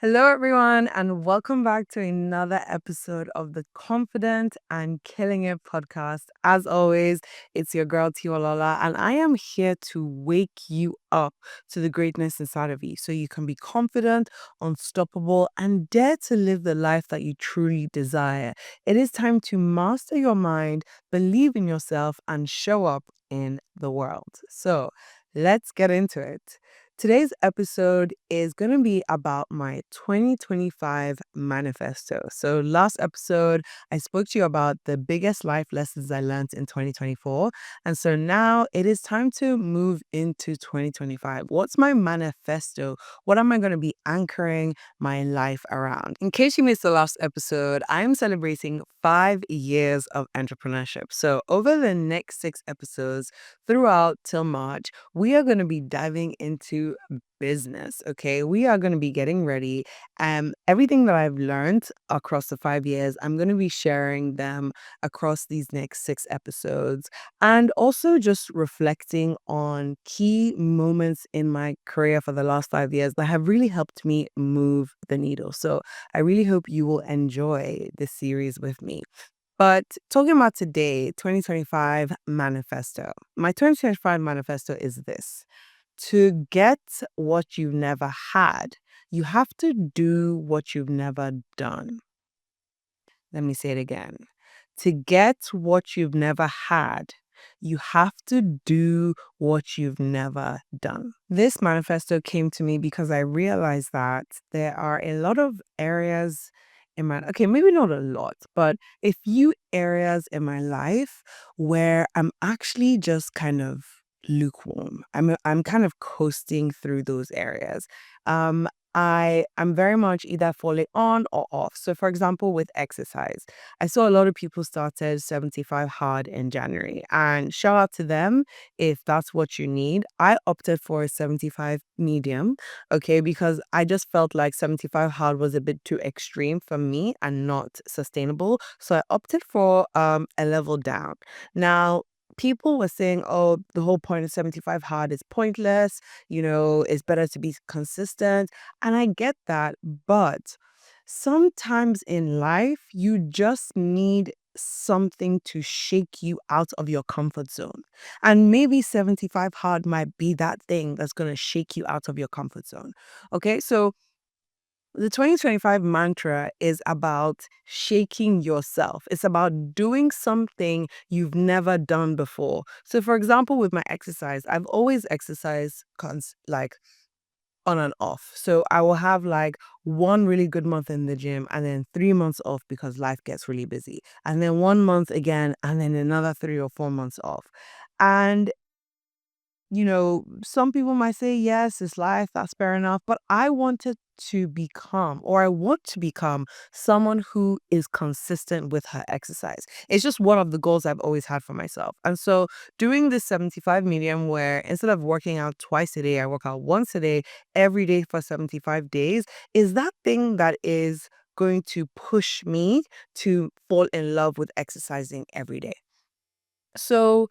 Hello, everyone, and welcome back to another episode of the Confident and Killing It podcast. As always, it's your girl Tiwalola, and I am here to wake you up to the greatness inside of you so you can be confident, unstoppable, and dare to live the life that you truly desire. It is time to master your mind, believe in yourself, and show up in the world. So, let's get into it. Today's episode is going to be about my 2025 manifesto. So, last episode, I spoke to you about the biggest life lessons I learned in 2024. And so now it is time to move into 2025. What's my manifesto? What am I going to be anchoring my life around? In case you missed the last episode, I'm celebrating 5 years of entrepreneurship. So, over the next 6 episodes throughout till March, we are going to be diving into business. Okay. We are going to be getting ready. Everything that I've learned across the 5 years, I'm going to be sharing them across these next 6 episodes and also just reflecting on key moments in my career for the last 5 years that have really helped me move the needle. So I really hope you will enjoy this series with me. But talking about today, 2025 manifesto. My 2025 manifesto is this: to get what you've never had, you have to do what you've never done. Let me say it again. To get what you've never had, you have to do what you've never done. This manifesto came to me because I realized that there are a lot of areas in my, okay, maybe not a lot, but a few areas in my life where I'm actually just kind of lukewarm. I'm kind of coasting through those areas. Um, I'm very much either falling on or off. So, for example, with exercise, I saw a lot of people started 75 hard in January, and shout out to them if that's what you need. I opted for a 75 medium, okay, because I just felt like 75 hard was a bit too extreme for me and not sustainable. So I opted for a level down. Now, people were saying, oh, the whole point of 75 hard is pointless, it's better to be consistent. And I get that, but sometimes in life, you just need something to shake you out of your comfort zone. And maybe 75 hard might be that thing that's going to shake you out of your comfort zone. Okay, so the 2025 mantra is about shaking yourself. It's about doing something you've never done before. So, for example, with my exercise, I've always exercised like on and off. So I will have like one really good month in the gym and then 3 months off because life gets really busy. And then 1 month again and then another 3 or 4 months off. And some people might say, yes, it's life, that's fair enough. But I wanted to become, or I want to become, someone who is consistent with her exercise. It's just one of the goals I've always had for myself. And so doing this 75 medium where instead of working out twice a day, I work out once a day, every day for 75 days, is that thing that is going to push me to fall in love with exercising every day. So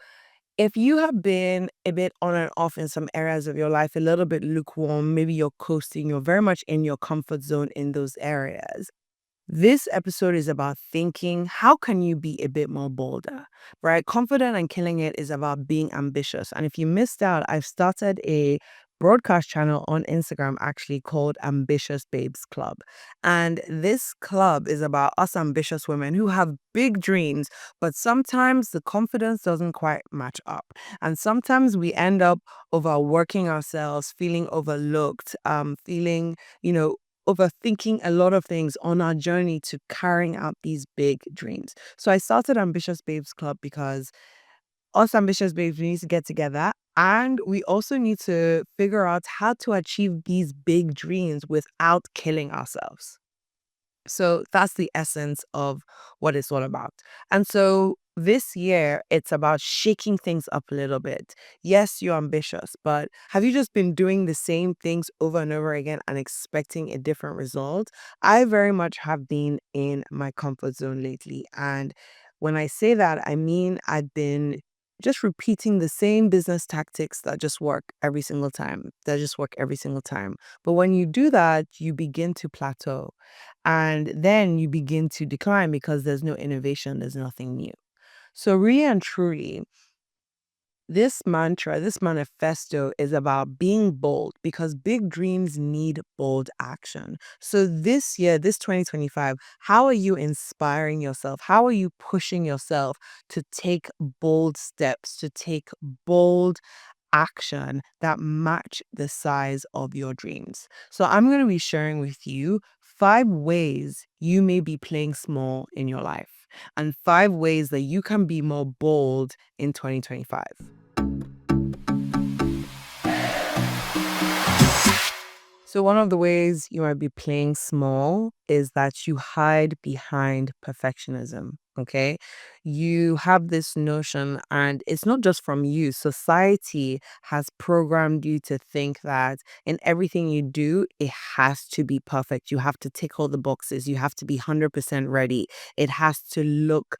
if you have been a bit on and off in some areas of your life, a little bit lukewarm, maybe you're coasting, you're very much in your comfort zone in those areas. This episode is about thinking, how can you be a bit more bolder, right? Confident and Killing It is about being ambitious. And if you missed out, I've started a broadcast channel on Instagram actually called Ambitious Babes Club. And this club is about us ambitious women who have big dreams, but sometimes the confidence doesn't quite match up. And sometimes we end up overworking ourselves, feeling overlooked, feeling, overthinking a lot of things on our journey to carrying out these big dreams. So I started Ambitious Babes Club because us ambitious babes, we need to get together and we also need to figure out how to achieve these big dreams without killing ourselves. So that's the essence of what it's all about. And so this year, it's about shaking things up a little bit. Yes, you're ambitious, but have you just been doing the same things over and over again and expecting a different result? I very much have been in my comfort zone lately. And when I say that, I mean I've been just repeating the same business tactics that just work every single time, But when you do that, you begin to plateau, and then you begin to decline because there's no innovation, there's nothing new. So really and truly, this mantra, this manifesto is about being bold because big dreams need bold action. So this year, this 2025, how are you inspiring yourself? How are you pushing yourself to take bold steps, to take bold action that match the size of your dreams? So I'm going to be sharing with you 5 ways you may be playing small in your life and 5 ways that you can be more bold in 2025. So one of the ways you might be playing small is that you hide behind perfectionism. Okay. You have this notion, and it's not just from you. Society has programmed you to think that in everything you do, it has to be perfect. You have to tick all the boxes. You have to be 100% ready. It has to look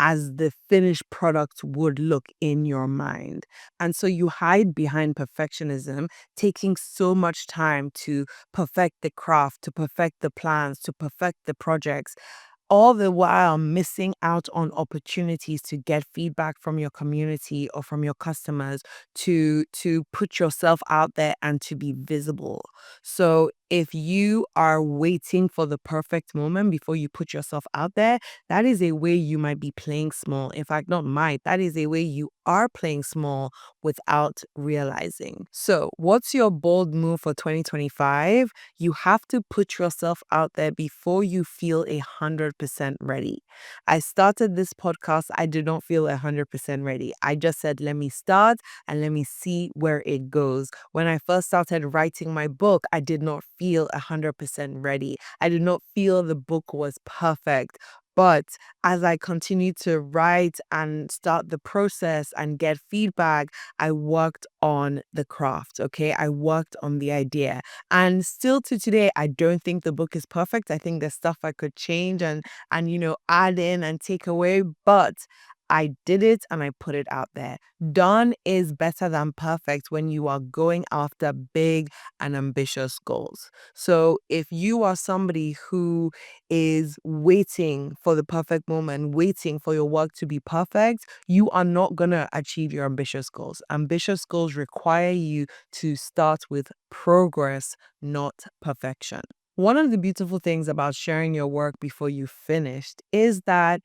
as the finished product would look in your mind. And so you hide behind perfectionism, taking so much time to perfect the craft, to perfect the plans, to perfect the projects, all the while missing out on opportunities to get feedback from your community or from your customers, to put yourself out there and to be visible. So if you are waiting for the perfect moment before you put yourself out there, that is a way you might be playing small. In fact, not might, that is a way you are playing small without realizing. So what's your bold move for 2025? You have to put yourself out there before you feel 100% ready. I started this podcast, I did not feel 100% ready. I just said, let me start and let me see where it goes. When I first started writing my book, I did not feel 100% ready. I did not feel the book was perfect. But as I continued to write and start the process and get feedback, I worked on the craft, okay? I worked on the idea. And still to today, I don't think the book is perfect. I think there's stuff I could change and add in and take away, but I did it and I put it out there. Done is better than perfect when you are going after big and ambitious goals. So if you are somebody who is waiting for the perfect moment, waiting for your work to be perfect, you are not going to achieve your ambitious goals. Ambitious goals require you to start with progress, not perfection. One of the beautiful things about sharing your work before you finished is that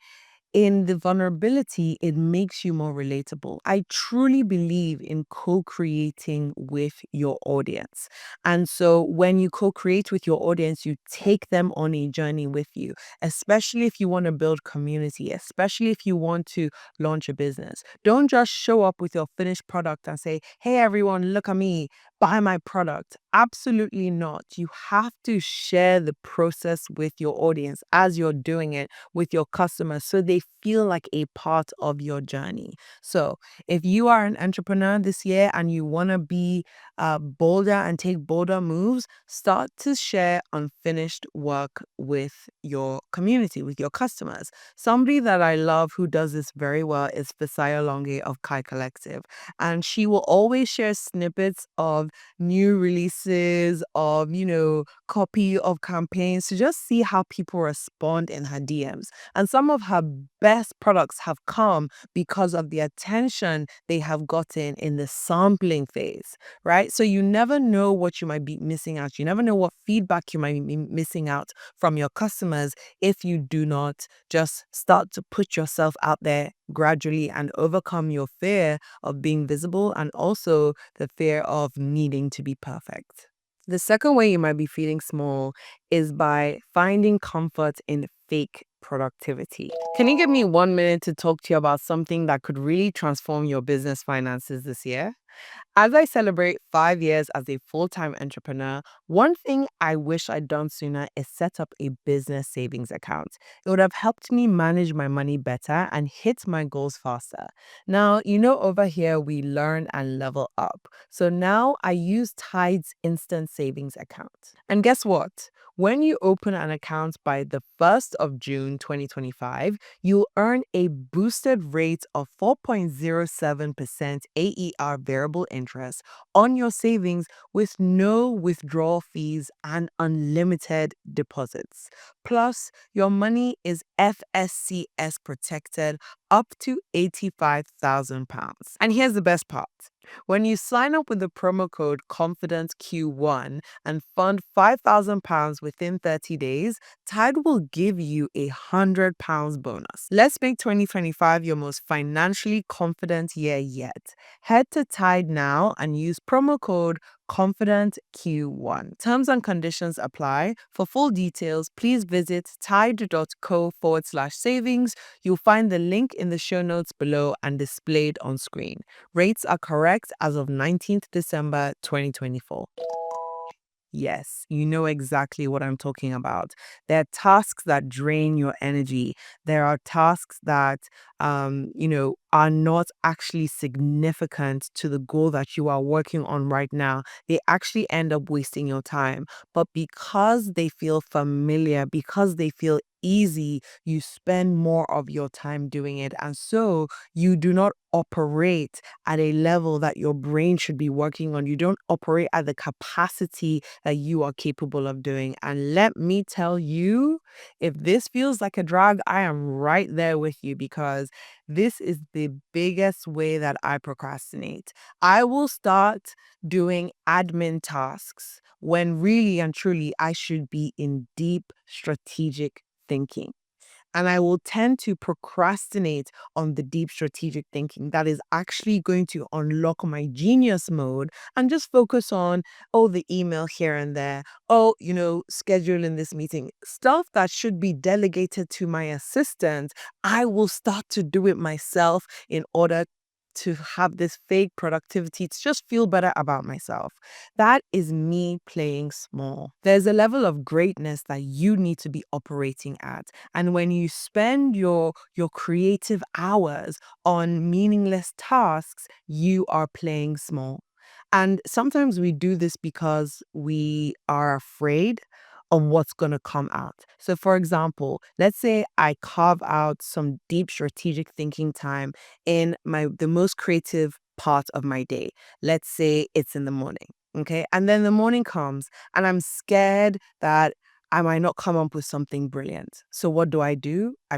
in the vulnerability, it makes you more relatable. I truly believe in co-creating with your audience. And so when you co-create with your audience, you take them on a journey with you, especially if you want to build community, especially if you want to launch a business. Don't just show up with your finished product and say, hey, everyone, look at me, buy my product. Absolutely not. You have to share the process with your audience as you're doing it with your customers so they feel like a part of your journey. So if you are an entrepreneur this year and you want to be bolder and take bolder moves, start to share unfinished work with your community, with your customers. Somebody that I love who does this very well is Fisaya Longe of Kai Collective. And she will always share snippets of new releases, of copy of campaigns to just see how people respond in her DMs. And some of her best products have come because of the attention they have gotten in the sampling phase, right? So you never know what you might be missing out. You never know what feedback you might be missing out from your customers if you do not just start to put yourself out there gradually and overcome your fear of being visible and also the fear of needing to be perfect. The second way you might be feeling small is by finding comfort in fake productivity. Can you give me 1 minute to talk to you about something that could really transform your business finances this year? As I celebrate 5 years as a full-time entrepreneur, one thing I wish I'd done sooner is set up a business savings account. It would have helped me manage my money better and hit my goals faster. Now, over here we learn and level up. So now I use Tide's instant savings account. And guess what? When you open an account by the 1st of June 2025, you'll earn a boosted rate of 4.07% AER variable interest on your savings with no withdrawal fees and unlimited deposits. Plus, your money is FSCS protected up to £85,000. And here's the best part. When you sign up with the promo code CONFIDENCEQ1 and fund £5,000 within 30 days, Tide will give you a £100 bonus. Let's make 2025 your most financially confident year yet. Head to Tide now and use promo code CONFIDENTQ1. Terms and conditions apply. For full details, please visit tide.co/savings. You'll find the link in the show notes below and displayed on screen. Rates are correct as of 19th December 2024. Yes, you know exactly what I'm talking about. There are tasks that drain your energy. There are tasks that, are not actually significant to the goal that you are working on right now. They actually end up wasting your time. But because they feel familiar, because they feel easy, you spend more of your time doing it. And so you do not operate at a level that your brain should be working on. You don't operate at the capacity that you are capable of doing. And let me tell you, if this feels like a drag, I am right there with you because this is the biggest way that I procrastinate. I will start doing admin tasks when really and truly I should be in deep strategic thinking. And I will tend to procrastinate on the deep strategic thinking that is actually going to unlock my genius mode and just focus on, the email here and there. Scheduling this meeting. Stuff that should be delegated to my assistant, I will start to do it myself in order to have this fake productivity, to just feel better about myself. That is me playing small. There's a level of greatness that you need to be operating at. And when you spend your creative hours on meaningless tasks, you are playing small. And sometimes we do this because we are afraid of what's going to come out. So for example, let's say I carve out some deep strategic thinking time in the most creative part of my day. Let's say it's in the morning. Okay. And then the morning comes and I'm scared that I might not come up with something brilliant. So what do? I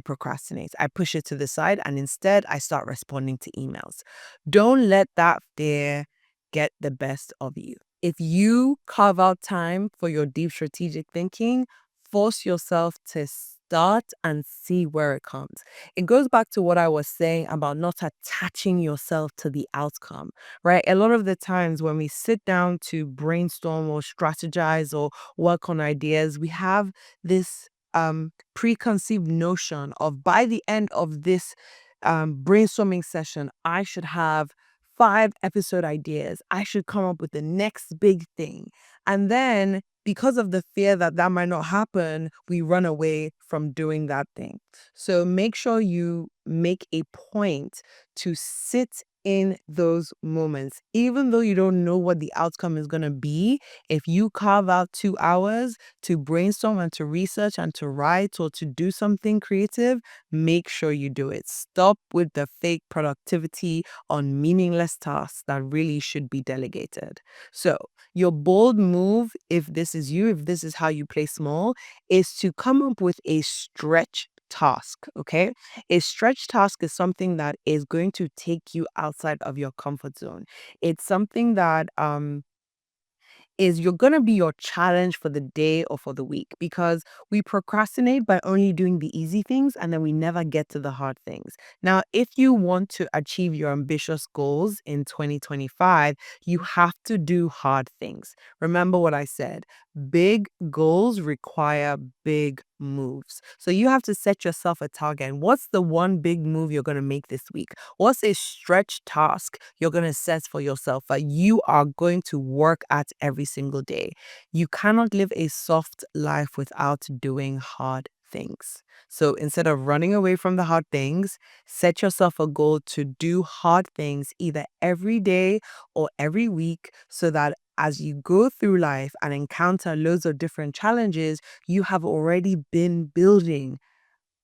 procrastinate. I push it to the side and instead I start responding to emails. Don't let that fear get the best of you. If you carve out time for your deep strategic thinking, force yourself to start and see where it comes. It goes back to what I was saying about not attaching yourself to the outcome, right? A lot of the times when we sit down to brainstorm or strategize or work on ideas, we have this preconceived notion of by the end of this brainstorming session, I should have 5 episode ideas. I should come up with the next big thing. And then because of the fear that that might not happen, we run away from doing that thing. So make sure you make a point to sit in those moments. Even though you don't know what the outcome is going to be, if you carve out 2 hours to brainstorm and to research and to write or to do something creative, make sure you do it. Stop with the fake productivity on meaningless tasks that really should be delegated. So your bold move, if this is you, if this is how you play small, is to come up with a stretch task, okay? A stretch task is something that is going to take you outside of your comfort zone. It's something that is you're going to be your challenge for the day or for the week because we procrastinate by only doing the easy things and then we never get to the hard things. Now, if you want to achieve your ambitious goals in 2025, you have to do hard things. Remember what I said. Big goals require big moves. So you have to set yourself a target. And what's the one big move you're going to make this week? What's a stretch task you're going to set for yourself that you are going to work at every single day? You cannot live a soft life without doing hard things. So instead of running away from the hard things, set yourself a goal to do hard things either every day or every week so that as you go through life and encounter loads of different challenges, you have already been building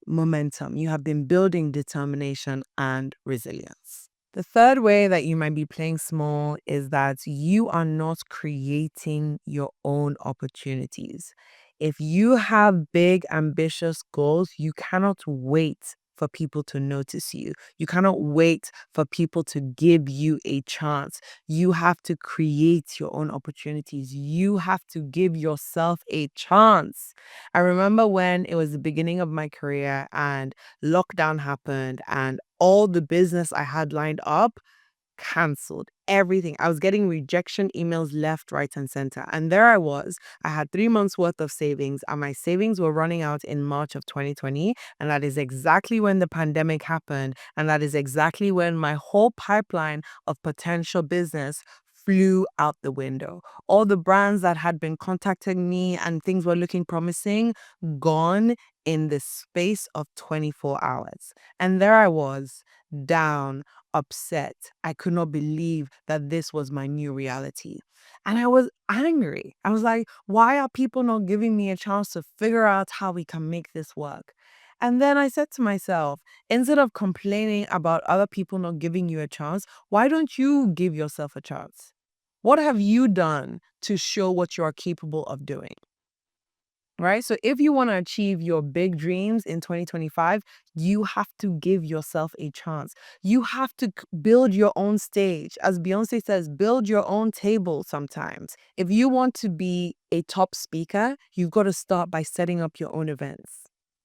momentum. You have been building determination and resilience. The third way that you might be playing small is that you are not creating your own opportunities. If you have big, ambitious goals, you cannot wait for people to notice you. You cannot wait for people to give you a chance. You have to create your own opportunities. You have to give yourself a chance. I remember when it was the beginning of my career and lockdown happened and all the business I had lined up canceled everything. I was getting rejection emails left, right, and center. And there I was. I had 3 months worth of savings, and my savings were running out in March of 2020. And that is exactly when the pandemic happened. And that is exactly when my whole pipeline of potential business flew out the window. All the brands that had been contacting me and things were looking promising, gone in the space of 24 hours. And there I was, down, upset. I could not believe that this was my new reality. And I was angry. I was like, why are people not giving me a chance to figure out how we can make this work? And then I said to myself, instead of complaining about other people not giving you a chance, why don't you give yourself a chance? What have you done to show what you are capable of doing? Right? So if you want to achieve your big dreams in 2025, you have to give yourself a chance. You have to build your own stage. As Beyonce says, build your own table sometimes. If you want to be a top speaker, you've got to start by setting up your own events.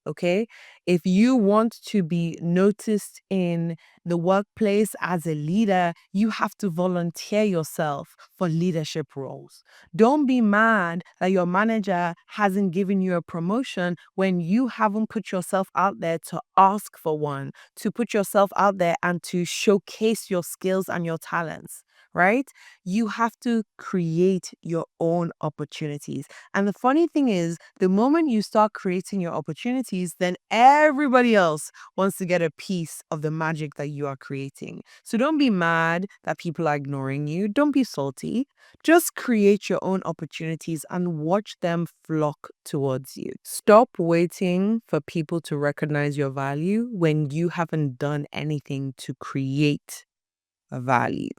Okay? If you want to be noticed in the workplace as a leader, you have to volunteer yourself for leadership roles. Don't be mad that your manager hasn't given you a promotion when you haven't put yourself out there to ask for one, to put yourself out there and to showcase your skills and your talents, right? You have to create your own opportunities. And the funny thing is, the moment you start creating your opportunities, then everybody else wants to get a piece of the magic that you are creating. So don't be mad that people are ignoring you. Don't be salty. Just create your own opportunities and watch them flock towards you. Stop waiting for people to recognize your value when you haven't done anything to create a value.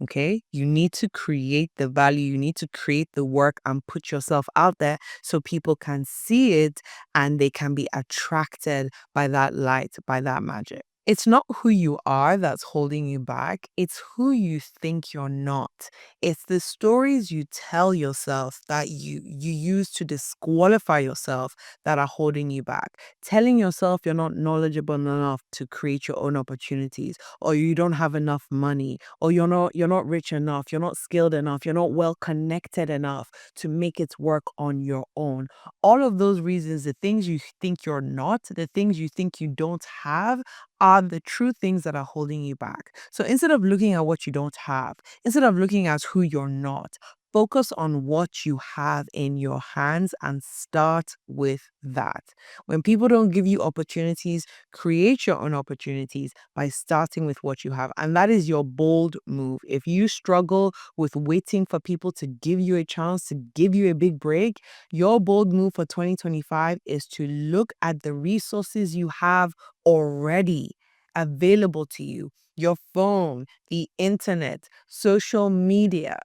Okay, you need to create the value, you need to create the work and put yourself out there so people can see it and they can be attracted by that light, by that magic. It's not who you are that's holding you back. It's who you think you're not. It's the stories you tell yourself that you use to disqualify yourself that are holding you back. Telling yourself you're not knowledgeable enough to create your own opportunities, or you don't have enough money, or you're not rich enough, you're not skilled enough, you're not well connected enough to make it work on your own. All of those reasons, the things you think you're not, the things you think you don't have, are the true things that are holding you back. So instead of looking at what you don't have, instead of looking at who you're not, focus on what you have in your hands and start with that. When people don't give you opportunities, create your own opportunities by starting with what you have. And that is your bold move. If you struggle with waiting for people to give you a chance, to give you a big break, your bold move for 2025 is to look at the resources you have already available to you: your phone, the internet, social media.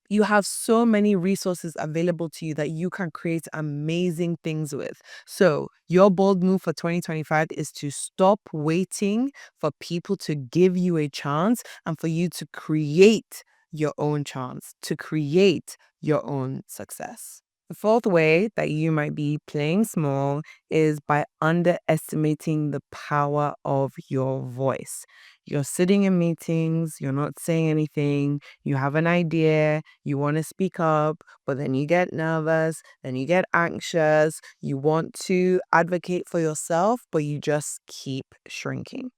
You have so many resources available to you that you can create amazing things with. So, your bold move for 2025 is to stop waiting for people to give you a chance and for you to create your own chance, to create your own success. The fourth way that you might be playing small is by underestimating the power of your voice. You're sitting in meetings, you're not saying anything, you have an idea, you want to speak up, but then you get nervous, then you get anxious, you want to advocate for yourself, but you just keep shrinking.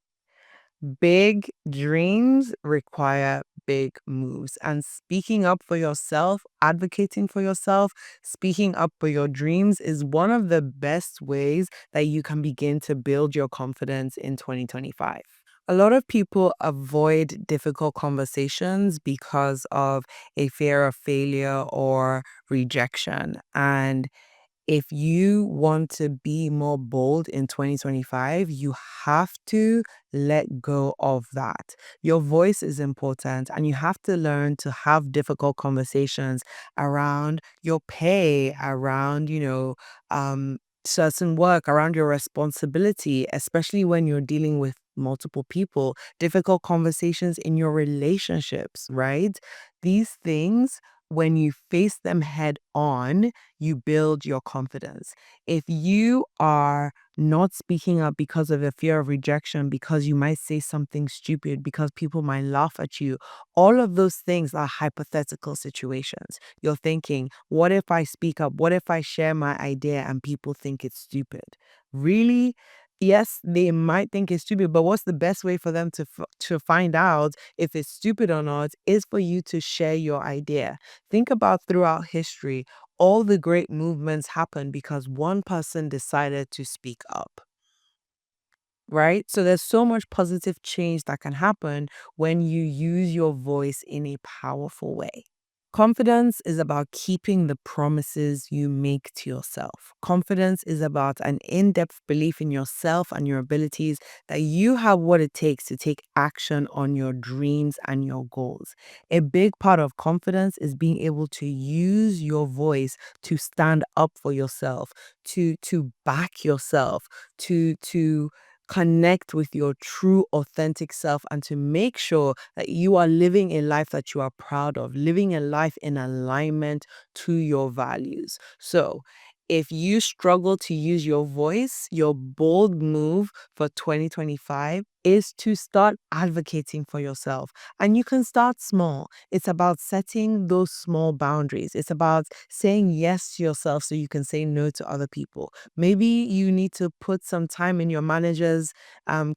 Big dreams require big moves. And speaking up for yourself, advocating for yourself, speaking up for your dreams is one of the best ways that you can begin to build your confidence in 2025. A lot of people avoid difficult conversations because of a fear of failure or rejection. And if you want to be more bold in 2025, you have to let go of that. Your voice is important, and you have to learn to have difficult conversations around your pay, around, certain work, around your responsibility, especially when you're dealing with multiple people, difficult conversations in your relationships, right? These things, when you face them head on, you build your confidence. If you are not speaking up because of a fear of rejection, because you might say something stupid, because people might laugh at you, all of those things are hypothetical situations. You're thinking, what if I speak up? What if I share my idea and people think it's stupid? Really? Yes, they might think it's stupid, but what's the best way for them to find out if it's stupid or not is for you to share your idea. Think about throughout history, all the great movements happened because one person decided to speak up, right? So there's so much positive change that can happen when you use your voice in a powerful way. Confidence is about keeping the promises you make to yourself. Confidence is about an in depth belief in yourself and your abilities, that you have what it takes to take action on your dreams and your goals. A big part of confidence is being able to use your voice to stand up for yourself, to back yourself, to connect with your true authentic self, and to make sure that you are living a life that you are proud of, living a life in alignment to your values. So, if you struggle to use your voice, your bold move for 2025 is to start advocating for yourself. And you can start small. It's about setting those small boundaries. It's about saying yes to yourself so you can say no to other people. Maybe you need to put some time in your manager's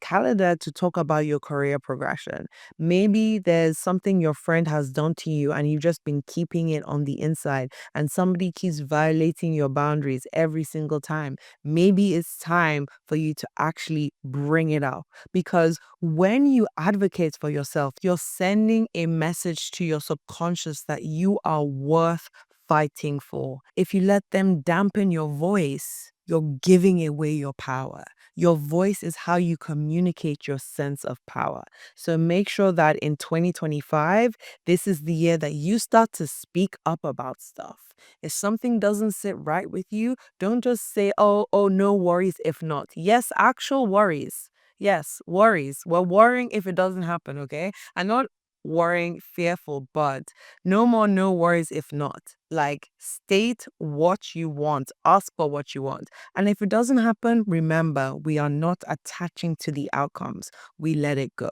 calendar to talk about your career progression. Maybe there's something your friend has done to you and you've just been keeping it on the inside, and somebody keeps violating your boundaries every single time. Maybe it's time for you to actually bring it up, because when you advocate for yourself, you're sending a message to your subconscious that you are worth fighting for. If you let them dampen your voice, you're giving away your power. Your voice is how you communicate your sense of power. So make sure that in 2025, this is the year that you start to speak up about stuff. If something doesn't sit right with you, don't just say, oh, no worries if not. Yes, actual worries. Yes, worries. We're worrying if it doesn't happen, okay? I'm not worrying fearful, but no more no worries if not. Like, state what you want, ask for what you want. And if it doesn't happen, remember, we are not attaching to the outcomes. We let it go.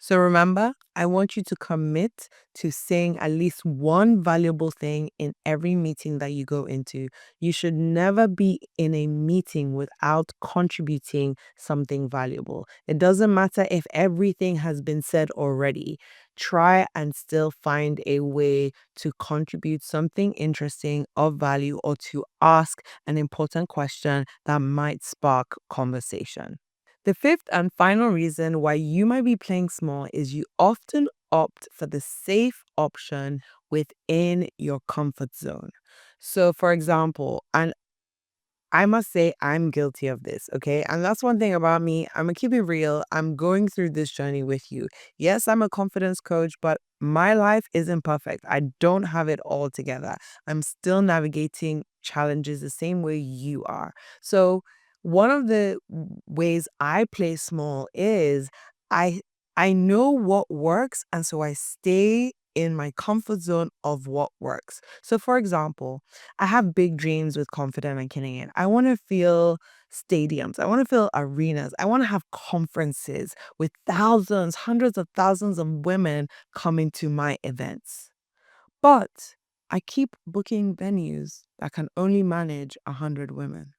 So remember, I want you to commit to saying at least one valuable thing in every meeting that you go into. You should never be in a meeting without contributing something valuable. It doesn't matter if everything has been said already. Try and still find a way to contribute something interesting of value, or to ask an important question that might spark conversation. The fifth and final reason why you might be playing small is you often opt for the safe option within your comfort zone. So, for example, and I must say I'm guilty of this, okay? And that's one thing about me. I'm gonna keep it real. I'm going through this journey with you. Yes, I'm a confidence coach, but my life isn't perfect. I don't have it all together. I'm still navigating challenges the same way you are. So, one of the ways I play small is I I know what works, and so I stay in my comfort zone of what works. So, for example, I have big dreams with Confident and Killing It. I want to feel stadiums. I want to feel arenas. I want to have conferences with thousands, hundreds of thousands of women coming to my events. But I keep booking venues that can only manage 100 women.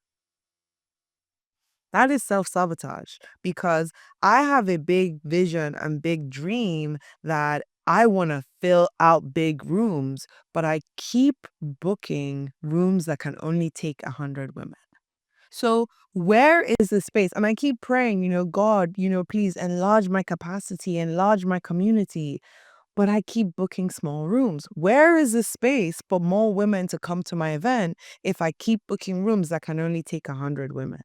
That is self sabotage, because I have a big vision and big dream that I want to fill out big rooms, but I keep booking rooms that can only take 100 women. So where is the space? And I keep praying, God, please enlarge my capacity, enlarge my community. But I keep booking small rooms. Where is the space for more women to come to my event if I keep booking rooms that can only take 100 women?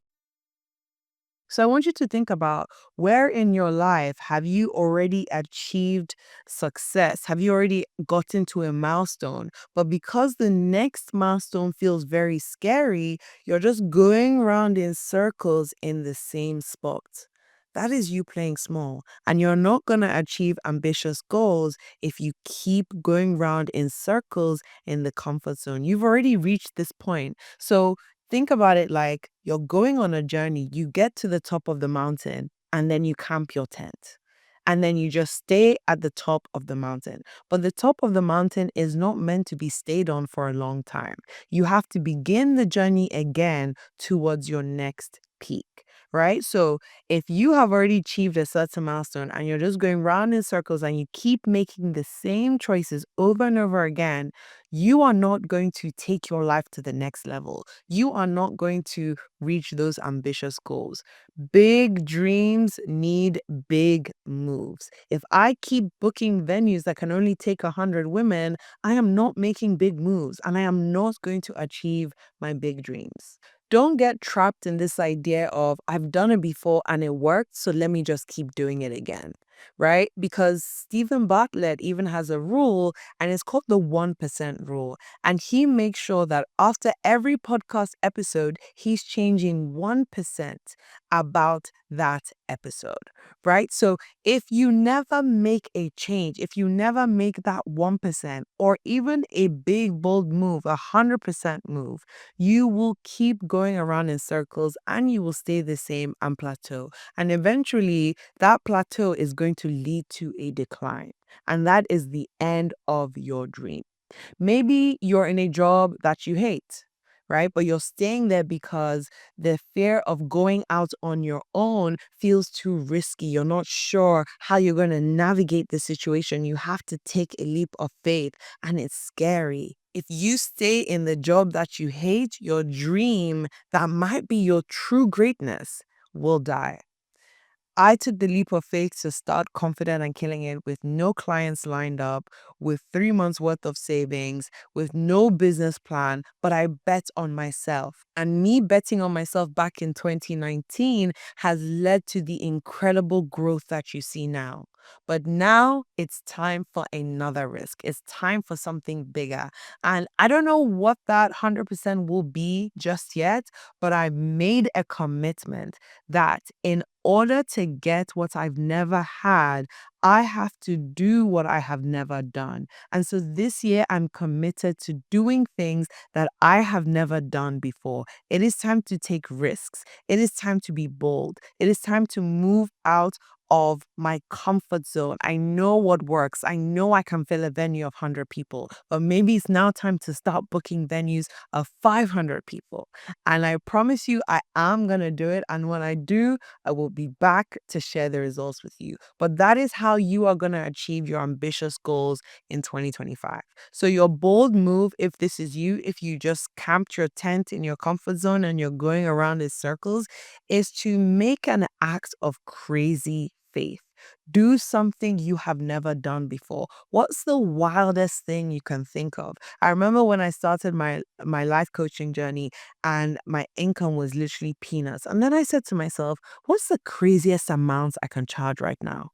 So I want you to think about, where in your life have you already achieved success? Have you already gotten to a milestone? But because the next milestone feels very scary, you're just going around in circles in the same spot. That is you playing small. And you're not going to achieve ambitious goals if you keep going around in circles in the comfort zone. You've already reached this point. So think about it like you're going on a journey. You get to the top of the mountain and then you camp your tent. And then you just stay at the top of the mountain. But the top of the mountain is not meant to be stayed on for a long time. You have to begin the journey again towards your next peak, right? So if you have already achieved a certain milestone and you're just going round in circles and you keep making the same choices over and over again, you are not going to take your life to the next level. You are not going to reach those ambitious goals. Big dreams need big moves. If I keep booking venues that can only take 100 women, I am not making big moves and I am not going to achieve my big dreams. Don't get trapped in this idea of, I've done it before and it worked, so let me just keep doing it again, right? Because Stephen Bartlett even has a rule, and it's called the 1% rule. And he makes sure that after every podcast episode, he's changing 1% about that episode, right? So if you never make a change, if you never make that 1% or even a big, bold move, 100% move, you will keep going around in circles and you will stay the same and plateau. And eventually, that plateau is going to lead to a decline. And that is the end of your dream. Maybe you're in a job that you hate, right? But you're staying there because the fear of going out on your own feels too risky. You're not sure how you're going to navigate the situation. You have to take a leap of faith, and it's scary. If you stay in the job that you hate, your dream that might be your true greatness will die. I took the leap of faith to start Confident and Killing It with no clients lined up, with 3 months worth of savings, with no business plan, but I bet on myself. And me betting on myself back in 2019 has led to the incredible growth that you see now. But now it's time for another risk. It's time for something bigger. And I don't know what that 100% will be just yet, but I've made a commitment that in order to get what I've never had, I have to do what I have never done. And so this year, I'm committed to doing things that I have never done before. It is time to take risks. It is time to be bold. It is time to move out of my comfort zone. I know what works. I know I can fill a venue of 100 people, but maybe it's now time to start booking venues of 500 people. And I promise you, I am going to do it. And when I do, I will be back to share the results with you. But that is how you are going to achieve your ambitious goals in 2025. So your bold move, if this is you, if you just camped your tent in your comfort zone and you're going around in circles, is to make an act of crazy faith. Do something you have never done before. What's the wildest thing you can think of? I remember when I started my life coaching journey and my income was literally peanuts. And then I said to myself, what's the craziest amount I can charge right now?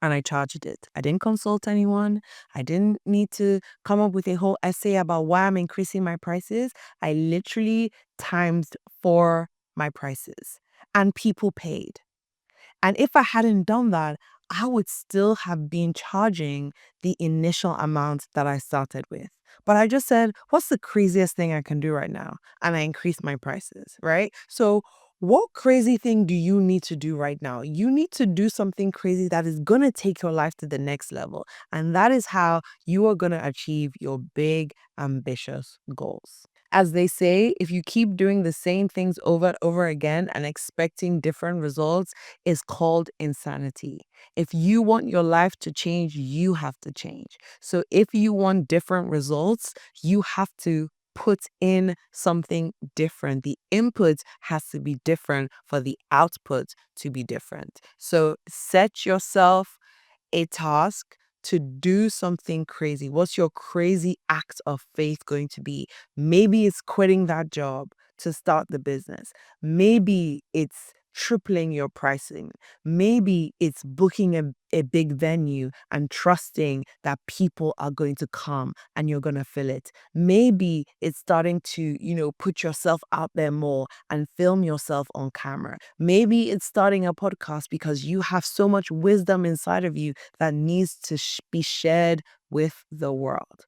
And I charged it. I didn't consult anyone. I didn't need to come up with a whole essay about why I'm increasing my prices. I literally times for my prices, and people paid. And if I hadn't done that, I would still have been charging the initial amount that I started with. But I just said, what's the craziest thing I can do right now? And I increased my prices, right? So what crazy thing do you need to do right now? You need to do something crazy that is going to take your life to the next level. And that is how you are going to achieve your big, ambitious goals. As they say, if you keep doing the same things over and over again and expecting different results, is called insanity. If you want your life to change, you have to change. So if you want different results, you have to put in something different. The input has to be different for the output to be different. So set yourself a task to do something crazy. What's your crazy act of faith going to be? Maybe it's quitting that job to start the business. Maybe it's tripling your pricing. Maybe it's booking a big venue and trusting that people are going to come and you're going to fill it. Maybe it's starting to, put yourself out there more and film yourself on camera. Maybe it's starting a podcast because you have so much wisdom inside of you that needs to be shared with the world.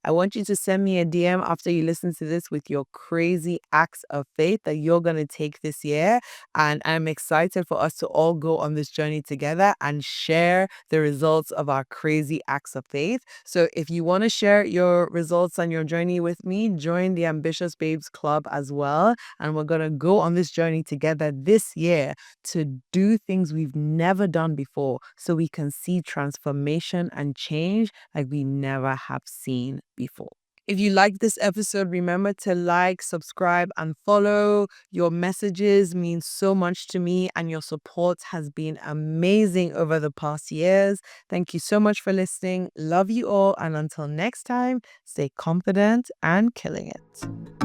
I want you to send me a DM after you listen to this with your crazy acts of faith that you're going to take this year. And I'm excited for us to all go on this journey together and share the results of our crazy acts of faith. So if you want to share your results and your journey with me, join the Ambitious Babes Club as well. And we're going to go on this journey together this year to do things we've never done before so we can see transformation and change like we never have seen before. If you like this episode, remember to like, subscribe, and follow. Your messages mean so much to me, and your support has been amazing over the past years. Thank you so much for listening. Love you all, and until next time, stay confident and killing it.